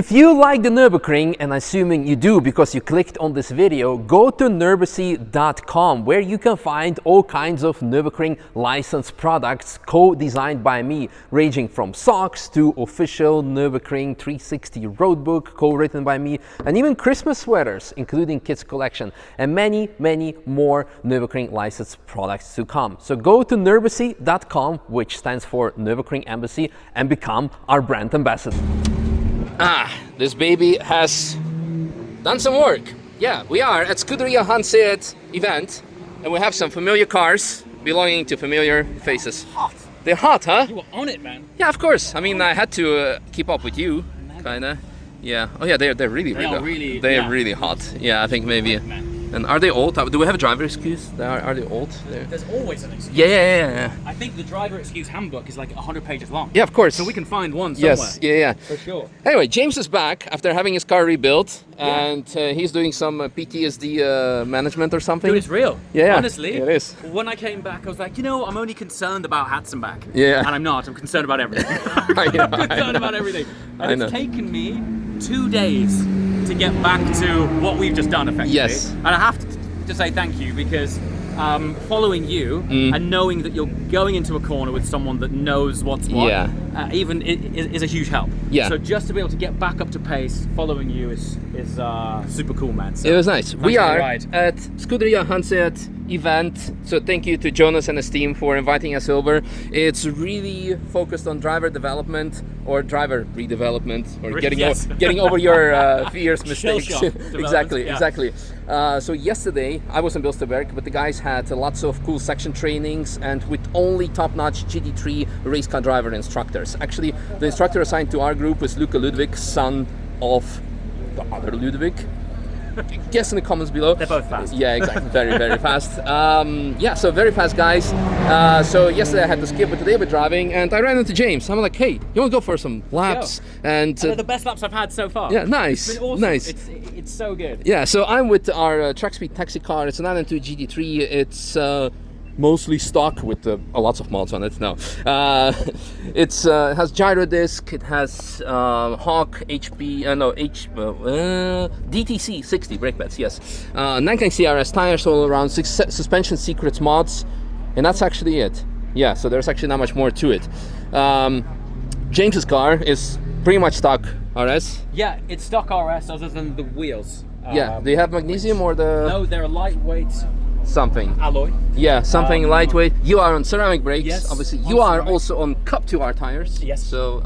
If you like the Nürburgring, and assuming you do because you clicked on this video, go to nürburgring.com where you can find all kinds of Nürburgring licensed products co-designed by me, ranging from socks to official Nürburgring 360 roadbook co-written by me, and even Christmas sweaters, including kids collection, and many, many more Nürburgring licensed products to come. So go to nürburgring.com, which stands for Nürburgring Embassy, and become our brand ambassador. This baby has done some work. Yeah, we are at Scuderia Hanseat event, and we have some familiar cars belonging to familiar faces. Hot. They're hot, huh? You were on it, man. Yeah, of course. I mean, I had to keep up with you, kinda. Yeah. Oh yeah, they're really they're really hot. Yeah, I think maybe. And are they old? Do we have a driver excuse? Are they old? There's always an excuse. Yeah. I think the driver excuse handbook is like 100 pages long. Yeah, of course. So we can find one somewhere. Yes, yeah. For sure. Anyway, James is back after having his car rebuilt, and he's doing some PTSD management or something. Dude, it's real. Yeah, honestly, it is. When I came back, I was like, you know, I'm only concerned about hats and back. Yeah. And I'm not. I'm concerned about everything. I know, I'm concerned about everything. And it's taken me 2 days to get back to what we've just done, effectively. Yes. And I have to say thank you because following you and knowing that you're going into a corner with someone that knows what's what, even is a huge help. Yeah. So just to be able to get back up to pace following you is super cool, man. So it was nice. We are at Scuderia Hanseat event, so thank you to Jonas and his team for inviting us over. It's really focused on driver development or driver redevelopment, or getting over your fears, mistakes. Exactly. So yesterday I was in Bilsterberg, but the guys had lots of cool section trainings and with only top-notch GT3 race car driver instructors. Actually, the instructor assigned to our group was Luca Ludwig, son of the other Ludwig. Guess in the comments below. They're both fast. Yeah, exactly. Very fast. So very fast guys. So yesterday I had to skip, but today we're driving, and I ran into James. I'm like, hey, you want to go for some laps? And they're the best laps I've had so far. Yeah, nice. It's been awesome. Nice. It's so good. Yeah, so I'm with our track speed taxi car. It's an 992 GT3. It's mostly stock with lots of mods on it. No, it has gyro disc. It has Hawk DTC 60 brake pads. Yes, 9K CRS tires all around. 6 suspension secrets mods, and that's actually it. Yeah, so there's actually not much more to it. James's car is pretty much stock RS. Yeah, it's stock RS other than the wheels. Yeah, do you have magnesium or the? No, they're a lightweight something. Alloy. Yeah, something lightweight. You are on ceramic brakes. Yes, obviously. You are also on Cup 2R tires. Yes. So,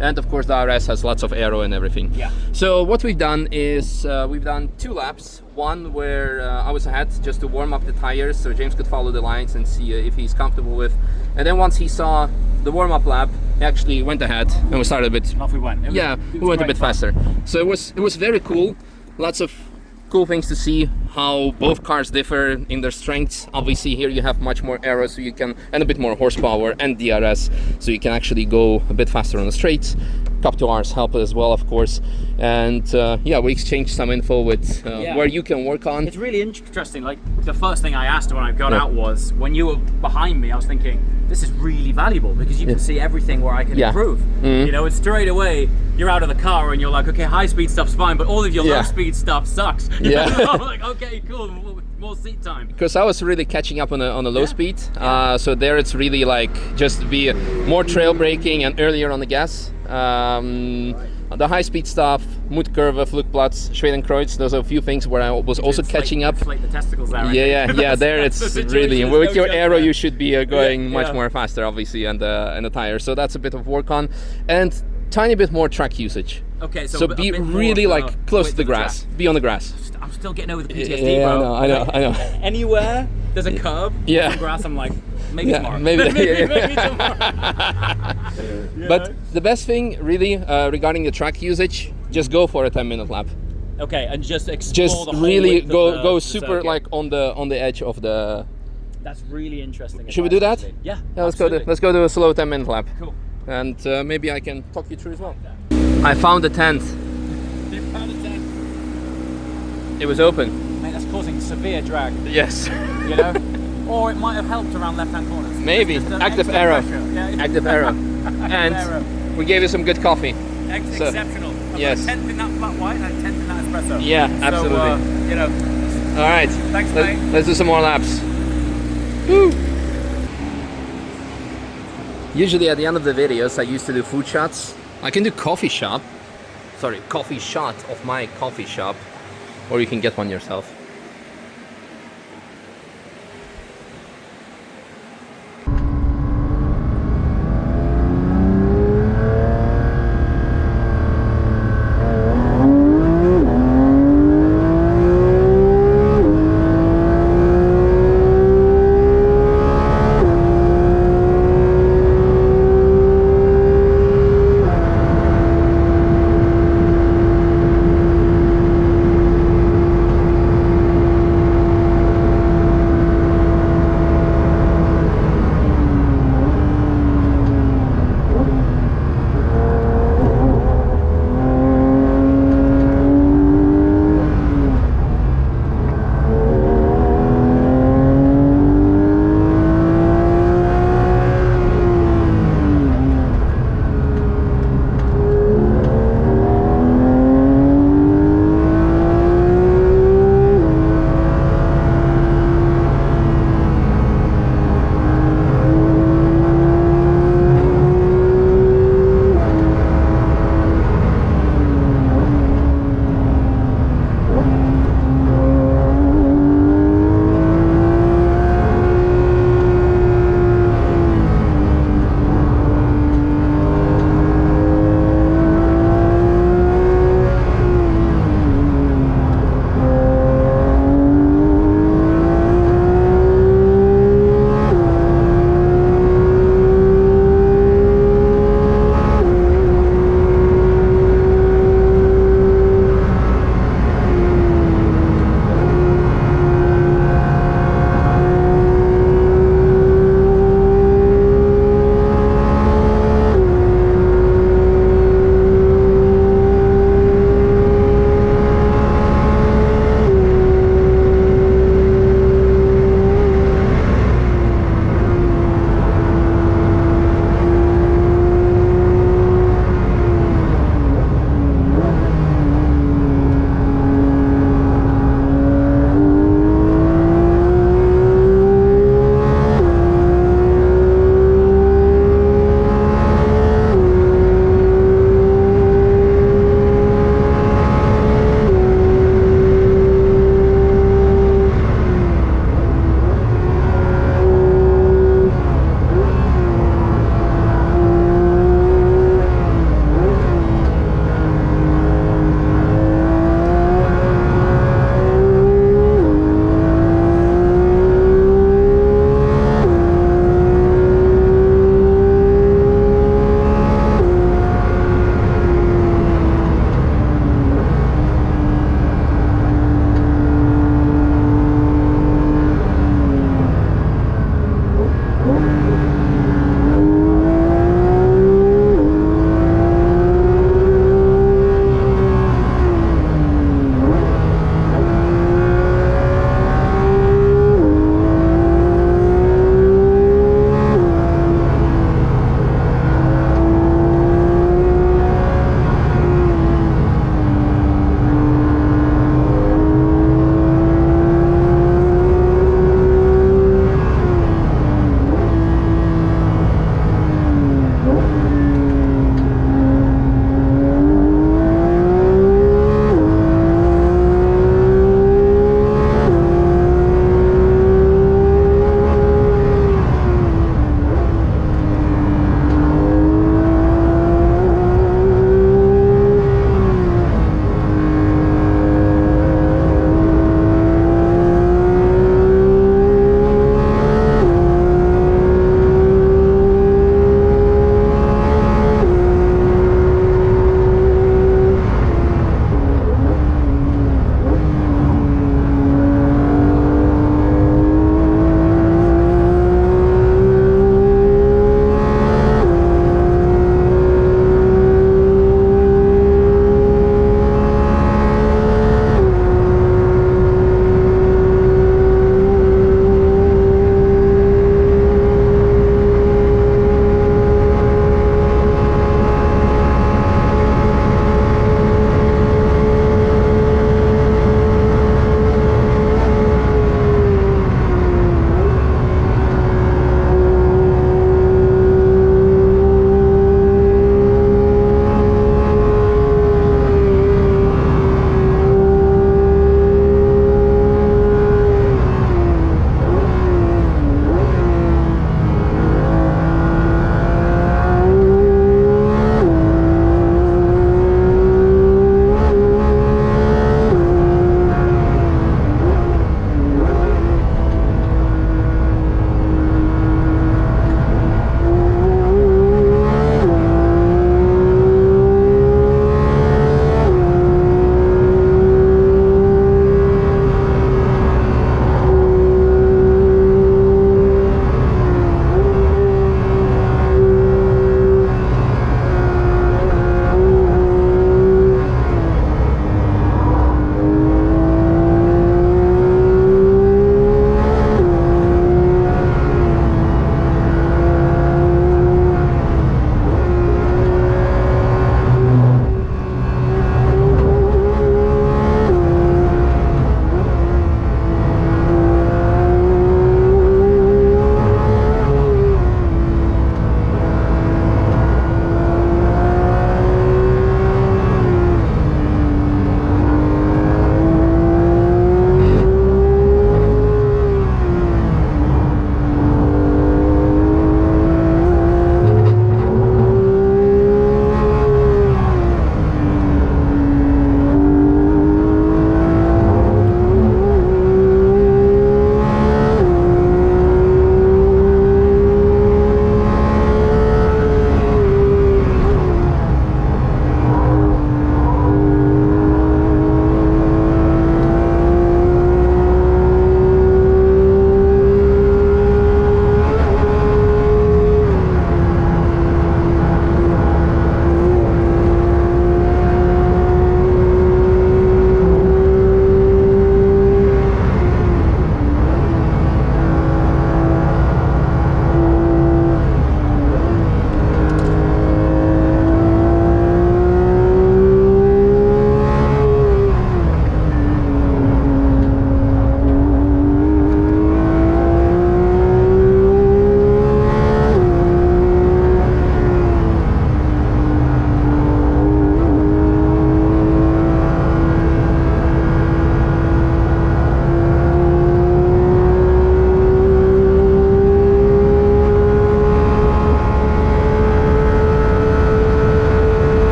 and of course the RS has lots of aero and everything. Yeah. So what we've done is we've done 2 laps. One where I was ahead just to warm up the tires so James could follow the lines and see if he's comfortable with. And then once he saw the warm-up lap, he actually went ahead and we started a bit. Off we went. We went a bit faster. So it was very cool. Lots of cool things to see how both cars differ in their strengths. Obviously here you have much more aero, so you can, and a bit more horsepower and DRS, so you can actually go a bit faster on the straights. Cup 2Rs help as well, of course. And we exchanged some info with where you can work on. It's really interesting. Like the first thing I asked when I got out was, when you were behind me, I was thinking, this is really valuable because you can see everything where I can improve. You know, it's straight away, you're out of the car and you're like, okay, high speed stuff's fine, but all of your low speed stuff sucks. I'm like, okay, cool, more seat time. Because I was really catching up on a low speed. So there it's really like just be more trail braking and earlier on the gas. The high speed stuff, Mutkurve, Flugplatz, Schwedenkreuz, those are a few things where I was also catching up. Like the testicles there. Yeah, there it's really, with your aero you should be going much more faster, obviously, and the tires. So that's a bit of work on, and tiny bit more track usage. Okay, so be really like close to the grass, be on the grass. I'm still getting over the PTSD, bro. I know. Anywhere there's a curb, on grass, I'm like, maybe tomorrow. Maybe tomorrow. But the best thing, really, regarding the track usage, just go for a 10-minute lap. Okay, and just explore the whole really width go of super circuit. Like on the edge of the. That's really interesting. Should we do that? Yeah. Let's go do a slow 10-minute lap. Cool. And maybe I can talk you through as well. I found the tent. You found a tent. It was open. Mate, that's causing severe drag. Yes. You know? Or it might have helped around left-hand corners. Maybe. Active arrow. Active arrow. And we gave you some good coffee. Exceptional. Yes. 10th in that flat white and 10th in that espresso. Yeah, absolutely. So, you know. All right. Thanks, mate. Let's do some more laps. Woo. Usually at the end of the videos, I used to do food shots. I can do coffee shot of my coffee shop, or you can get one yourself.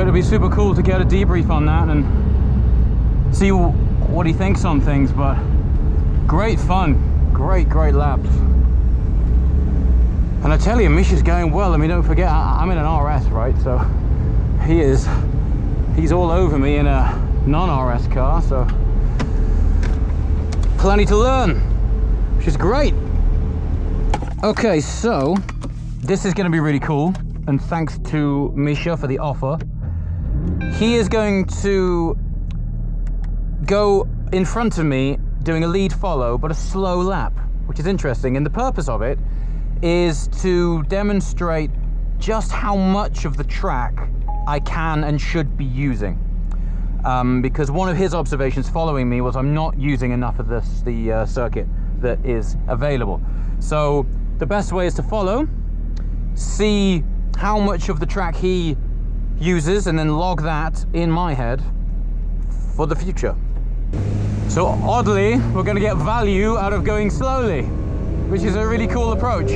it'd be super cool to get a debrief on that and see what he thinks on things. But great fun, great laps. And I tell you, Misha's going well. I mean, don't forget, I'm in an RS, right? So he's all over me in a non-RS car, so plenty to learn, which is great. Okay, so this is going to be really cool, and thanks to Misha for the offer. He is going to go in front of me doing a lead follow, but a slow lap, which is interesting. And the purpose of it is to demonstrate just how much of the track I can and should be using. Because one of his observations following me was I'm not using enough of the circuit that is available. So the best way is to follow, see how much of the track he uses, and then log that in my head for the future. So oddly, we're going to get value out of going slowly, which is a really cool approach.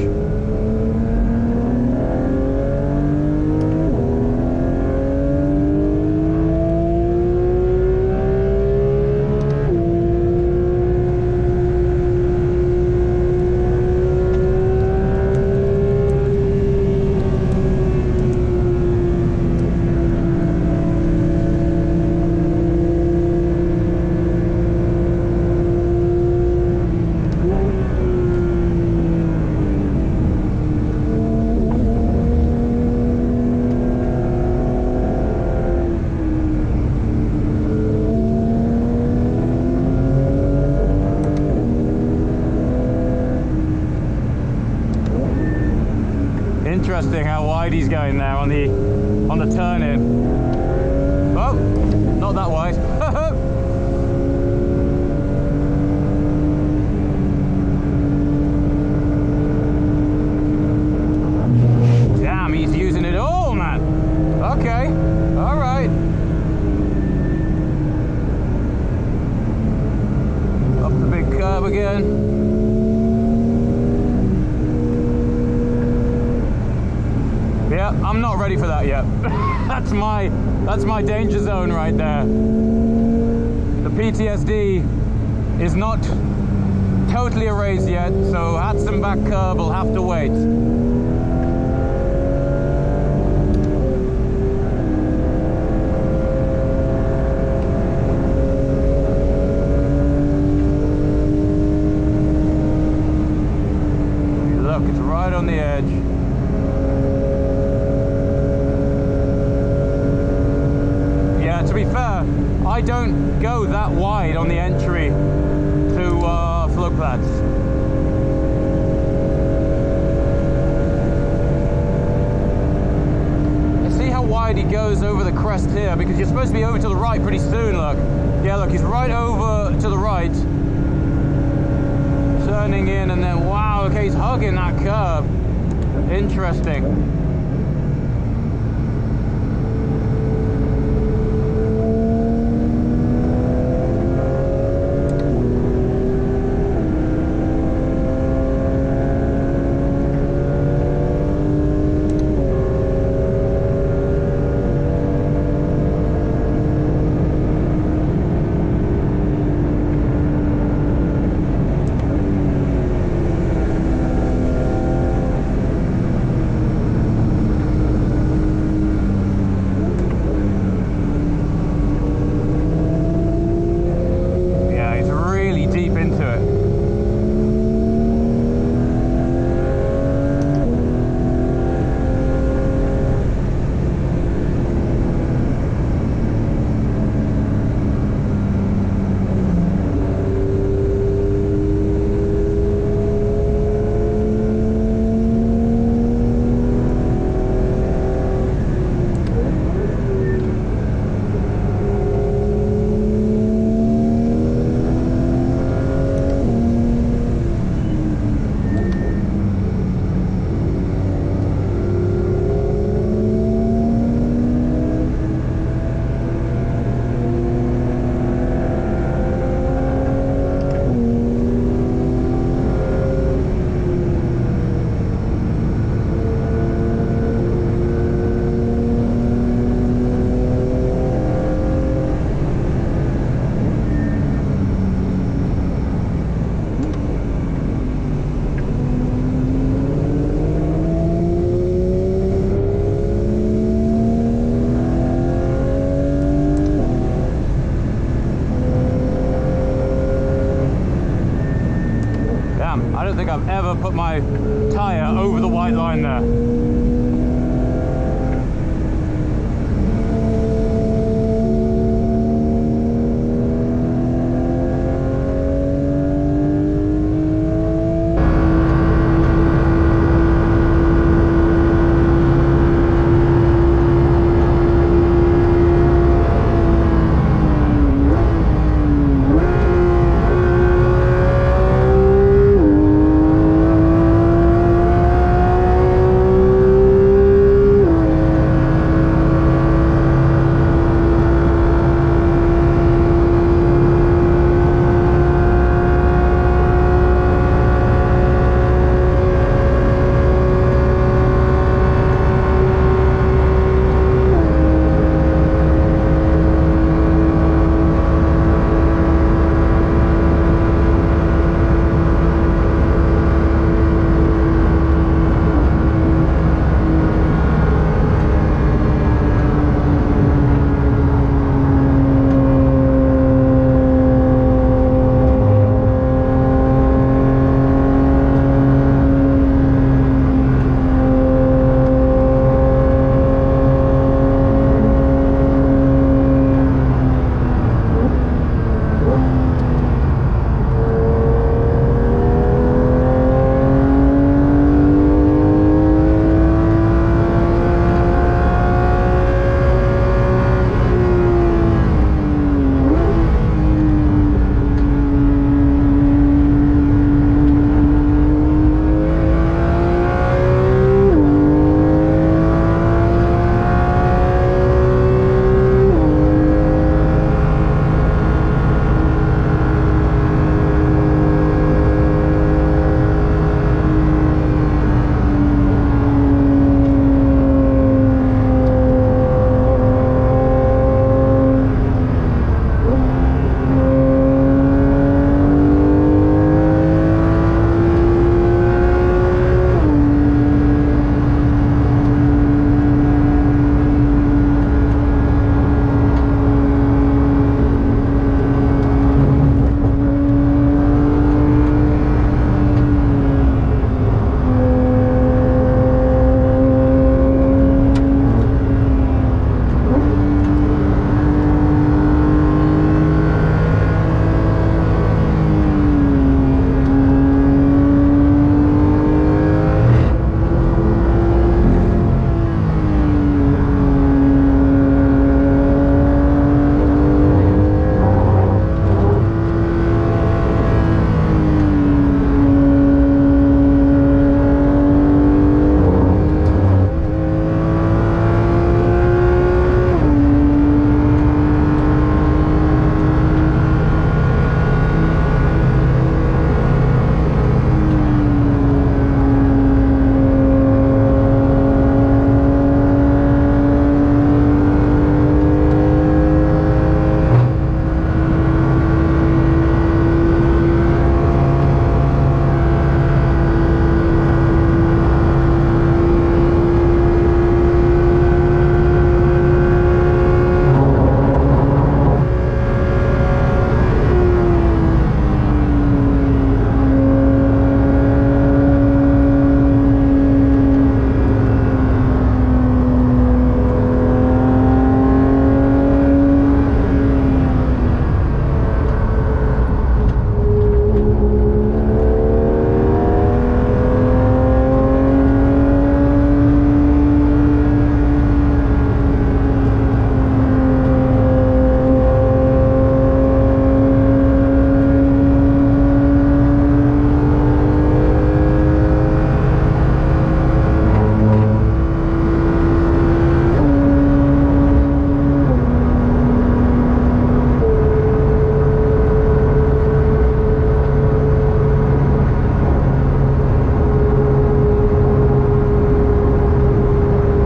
Interesting how wide he's going there on the turn in. Oh, not that wide. Damn, he's using it all, man. Okay, all right. Up the big curve again. Yeah, I'm not ready for that yet. that's my danger zone right there. The PTSD is not totally erased yet, so Hudson back curve will have to wait. Look, it's right on the edge. To be fair, I don't go that wide on the entry to Flugplatz. You see how wide he goes over the crest here, because you're supposed to be over to the right pretty soon, look. Yeah, look, he's right over to the right. Turning in, and then, wow, okay, he's hugging that curve. Interesting. Damn, I don't think I've ever put my tyre over the white line there.